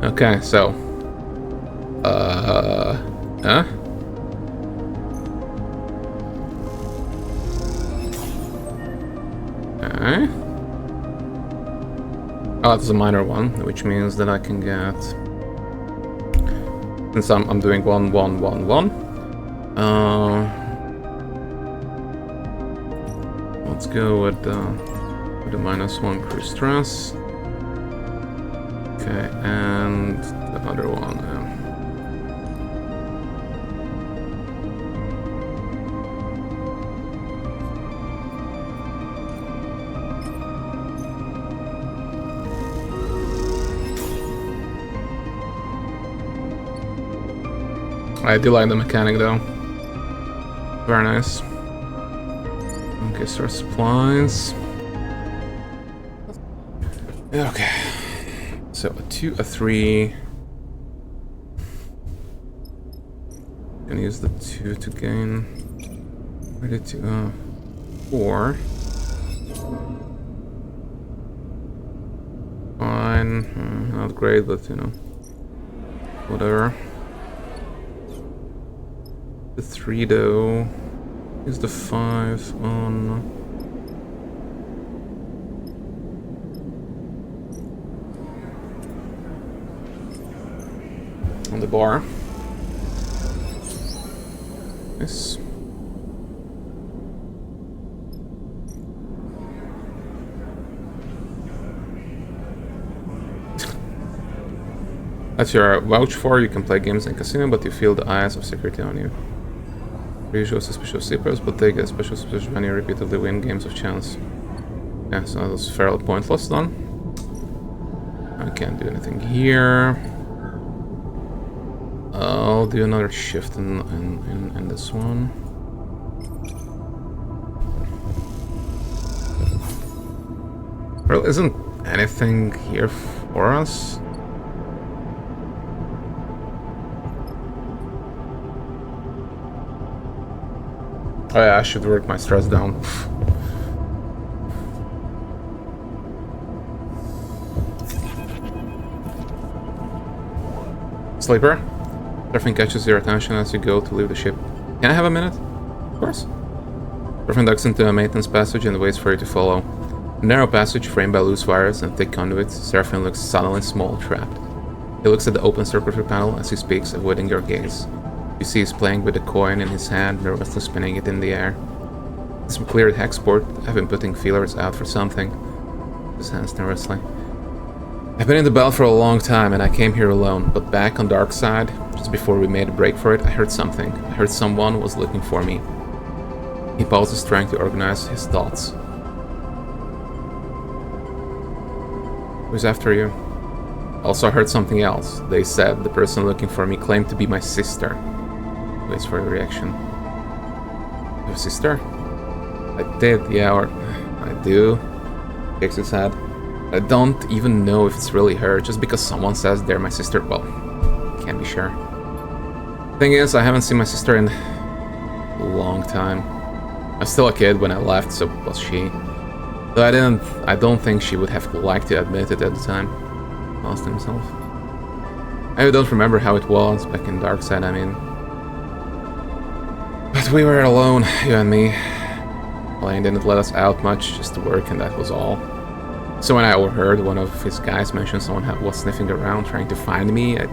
Okay, so... Huh? Okay. Oh, that's a minor one, which means that I can get... Since I'm doing 1, 1, 1, 1. Let's go with the -1 crew stress. Okay, and the other one. I do like the mechanic though. Very nice. Okay, store supplies. Okay. So a 2, a 3. Gonna use the 2 to gain. Ready to 4. Fine. Not great, but you know. Whatever. The 3 though. Use the 5 on the bar. Yes. That's your vouch for. You can play games in casino, but you feel the eyes of security on you. Usual suspicious sleepers, but they get special suspicious when you repeatedly win games of chance. Yeah, so that was fairly pointless then. I can't do anything here. I'll do another shift in this one. Well, isn't anything here for us? Oh yeah, I should work my stress down. Sleeper? Serafin catches your attention as you go to leave the ship. Can I have a minute? Of course. Serafin ducks into a maintenance passage and waits for you to follow. A narrow passage framed by loose wires and thick conduits, Serafin looks suddenly small, trapped. He looks at the open circuitry panel as he speaks, avoiding your gaze. You see he's playing with a coin in his hand, nervously spinning it in the air. Since we cleared Hexport, I've been putting feelers out for something. His hands nervously. I've been in the belt for a long time and I came here alone, but back on Dark Side, just before we made a break for it, I heard something. I heard someone was looking for me. He pauses, trying to organize his thoughts. Who's after you? Also, I heard something else. They said the person looking for me claimed to be my sister. Waits for a reaction. You have a sister? I did, yeah, or I do. Shakes his head. I don't even know if it's really her. Just because someone says they're my sister, well, can't be sure. Thing is, I haven't seen my sister in a long time. I was still a kid when I left, so was she. Though I don't think she would have liked to admit it at the time. Lost himself. I don't remember how it was back in Darkside, I mean. But we were alone, you and me. Blaine didn't let us out much, just to work, and that was all. So when I overheard one of his guys mention someone was sniffing around trying to find me, I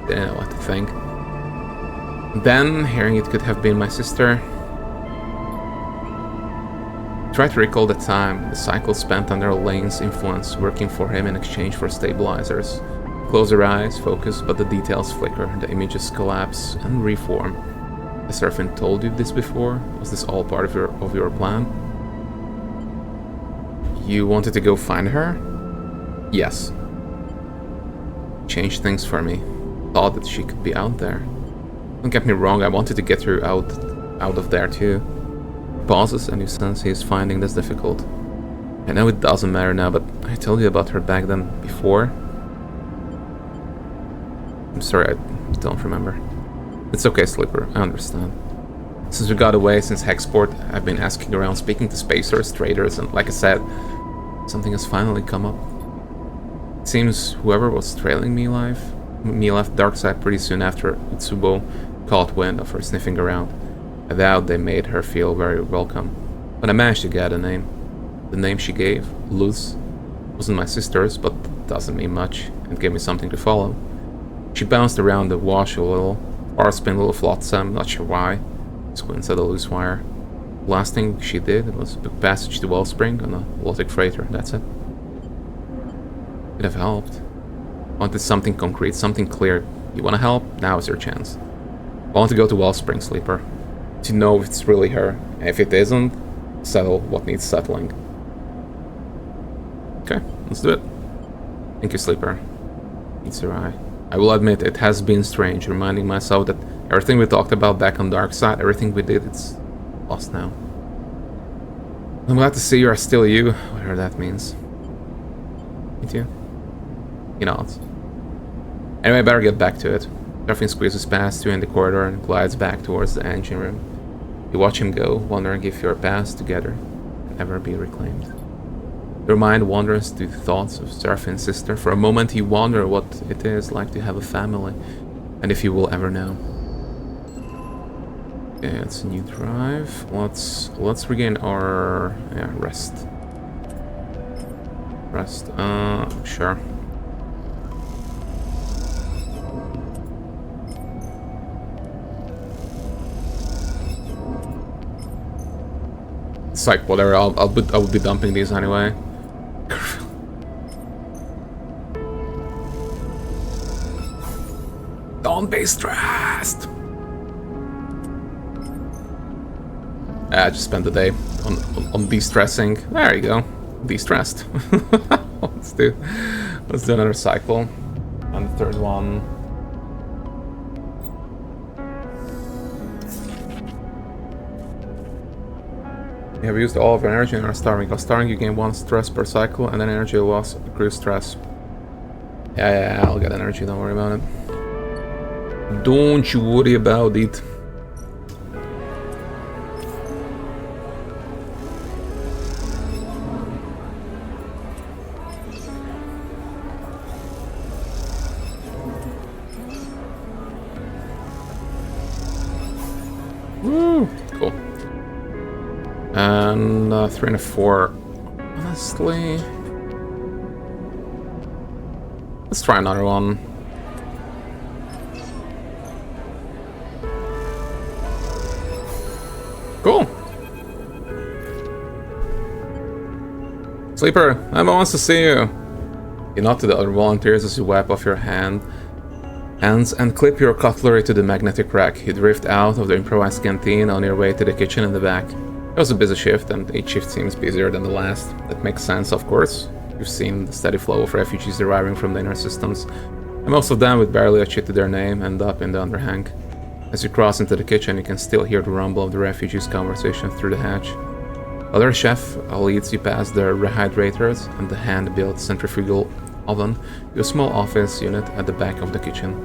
didn't know what to think. Then, hearing it could have been my sister, try to recall the time, the cycle spent under Lane's influence, working for him in exchange for stabilizers. Close your eyes, focus, but the details flicker, the images collapse and reform. Has Serafin told you this before? Was this all part of your plan? You wanted to go find her? Yes. Changed things for me. Thought that she could be out there. Don't get me wrong, I wanted to get her out of there too. Pauses and you sense he is finding this difficult. I know it doesn't matter now, but I told you about her back then before. I'm sorry, I don't remember. It's okay, Slipper, I understand. Since we got away since Hexport, I've been asking around, speaking to spacers, traders, and like I said, something has finally come up. It seems whoever was trailing me left Darkside pretty soon after Itsubo caught wind of her sniffing around. I doubt they made her feel very welcome. But I managed to get a name. The name she gave, Luz, wasn't my sister's, but doesn't mean much, and gave me something to follow. She bounced around the wash a little, or spin a little flotsam, not sure why. Squints at the loose wire. The last thing she did was book passage to Wellspring on a Lotic freighter, that's it. Could have helped. Wanted something concrete, something clear. You wanna help? Now is your chance. I want to go to Wellspring, Sleeper. To know if it's really her. And if it isn't, settle what needs settling. Okay, let's do it. Thank you, Sleeper. It's alright. I will admit it has been strange, reminding myself that everything we talked about back on Darkside, everything we did, it's lost now. I'm glad to see you are still you, whatever that means. Me too. You know it. Anyway, I better get back to it. Serafin squeezes past you in the corridor and glides back towards the engine room. You watch him go, wondering if your past together can ever be reclaimed. Your mind wanders to the thoughts of Serafin's sister. For a moment you wonder what it is like to have a family, and if you will ever know. Okay, it's a new drive. Let's regain our rest. Sure. It's like whatever. I will be dumping these anyway. Don't be stressed. I just spent the day on de-stressing. There you go, de-stressed. let's do another cycle, and the third one. You have used all of your energy in our starving. While starving, you gain 1 stress per cycle, and then energy loss accrues stress. Yeah, I'll get energy, don't worry about it. Don't you worry about it. Woo! Cool. And 3 and a 4. Honestly, let's try another one. Cool. Sleeper, Nemba wants to see you. You nod to the other volunteers as you wipe off your hands and clip your cutlery to the magnetic rack. You drift out of the improvised canteen on your way to the kitchen in the back. It was a busy shift, and each shift seems busier than the last. That makes sense, of course. You've seen the steady flow of refugees arriving from the inner systems, and most of them, with barely a chit to their name, end up in the underhang. As you cross into the kitchen, you can still hear the rumble of the refugees' conversation through the hatch. Other chef leads you past the rehydrators and the hand-built centrifugal oven to a small office unit at the back of the kitchen.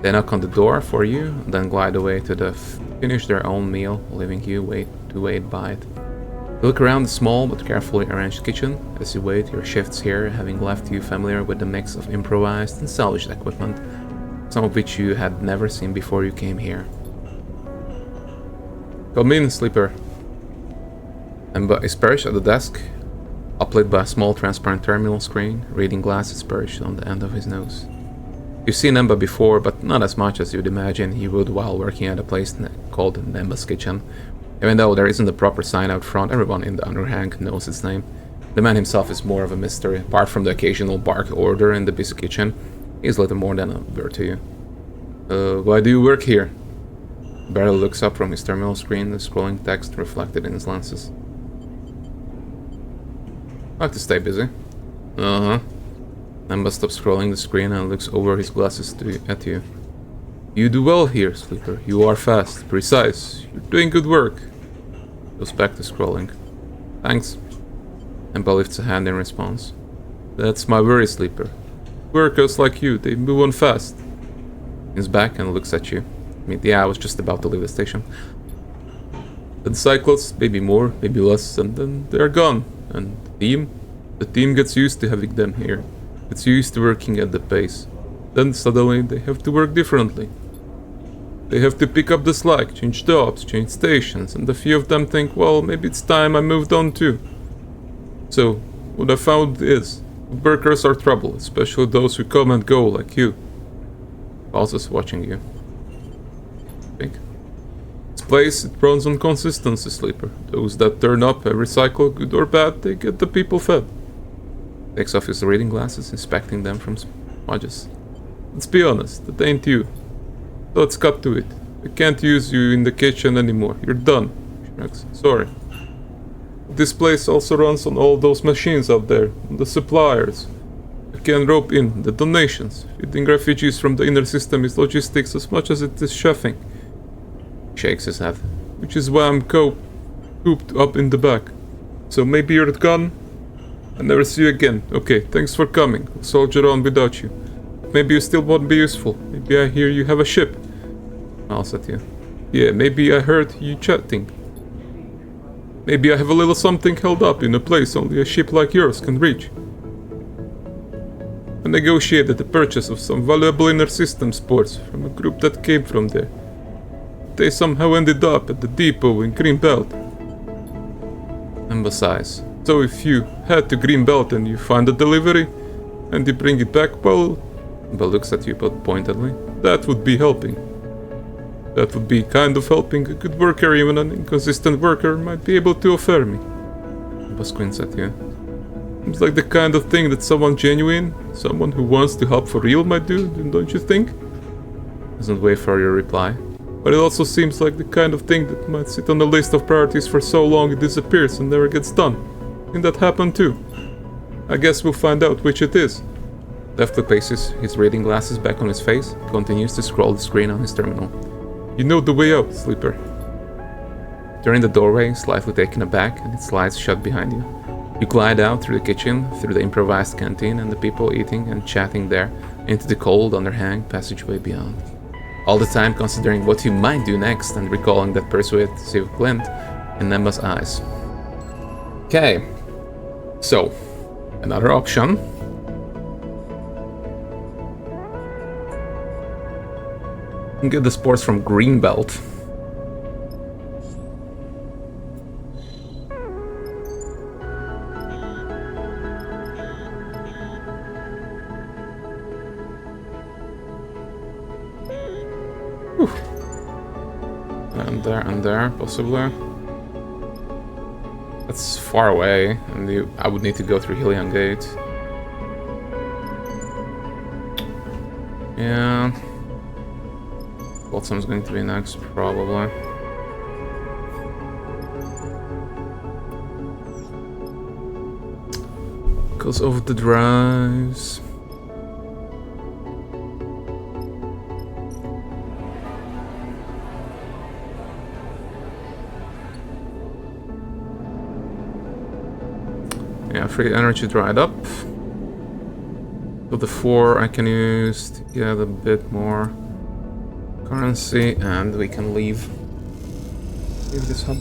They knock on the door for you, then glide away to finish their own meal, leaving you wait by it. You look around the small but carefully arranged kitchen. As you wait your shifts here, having left you familiar with the mix of improvised and salvaged equipment, some of which you had never seen before you came here. Come in, Sleeper. Nemba is perched at the desk, uplit by a small transparent terminal screen. Reading glasses perched on the end of his nose. You've seen Nemba before, but not as much as you'd imagine he would while working at a place called Nemba's Kitchen. Even though there isn't a proper sign out front, everyone in the underhang knows its name. The man himself is more of a mystery. Apart from the occasional bark order in the busy kitchen, he's little more than a word to you. Why do you work here? Barely looks up from his terminal screen, the scrolling text reflected in his lenses. I like to stay busy. Uh-huh. Nemba stops scrolling the screen and looks over his glasses at you. You do well here, Sleeper. You are fast, precise. You're doing good work. Goes back to scrolling. Thanks. Nemba lifts a hand in response. That's my worry, Sleeper. Workers like you, they move on fast. He's back and looks at you. I was just about to leave the station. Then cycles, maybe more, maybe less, and then they're gone. And the team gets used to having them here. It's used to working at the pace. Then suddenly they have to work differently. They have to pick up the slack, change jobs, change stations, and a few of them think, well, maybe it's time I moved on too. So, what I found is, workers are trouble, especially those who come and go like you. Pauses watching you. Think. This place, it runs on consistency, Sleeper. Those that turn up every cycle, good or bad, they get the people fed. Takes off his reading glasses, inspecting them from smudges. Let's be honest, that ain't you. So let's cut to it. I can't use you in the kitchen anymore. You're done. Shrugs. Sorry. This place also runs on all those machines out there, on the suppliers. I can rope in the donations. Feeding refugees from the inner system is logistics as much as it is chefing. Shakes his head. Which is why I'm cooped up in the back. So maybe you're gone? I'll never see you again. Okay, thanks for coming. I'll soldier on without you. Maybe you still won't be useful. Maybe I hear you have a ship. Smiles at you. Yeah, maybe I heard you chatting. Maybe I have a little something held up in a place only a ship like yours can reach. I negotiated the purchase of some valuable inner system sports from a group that came from there. They somehow ended up at the depot in Greenbelt. Nemba sighs. So if you head to Greenbelt and you find a delivery, and you bring it back, well... Nemba looks at you but pointedly. That would be helping. That would be kind of helping a good worker even an inconsistent worker might be able to offer me. Nemba squints at you. Seems like the kind of thing that someone genuine, someone who wants to help for real might do, don't you think? Doesn't wait for your reply. But it also seems like the kind of thing that might sit on the list of priorities for so long it disappears and never gets done. Can that happen too? I guess we'll find out which it is. Deftly places his reading glasses back on his face, continues to scroll the screen on his terminal. You know the way out, Sleeper. During the doorway, slightly taken aback, and it slides shut behind you. You glide out through the kitchen, through the improvised canteen and the people eating and chatting there, into the cold, underhang passageway beyond. All the time considering what you might do next and recalling that persuasive glint in Nemba's eyes. Okay, so, another option. You can get the sports from Greenbelt. Whew. And there, possibly. That's far away, and I would need to go through Helion Gate. Yeah. Balsam's going to be next, probably. Because of the drives. Yeah, free energy dried up. So the 4 I can use to get a bit more currency, and we can leave this hub.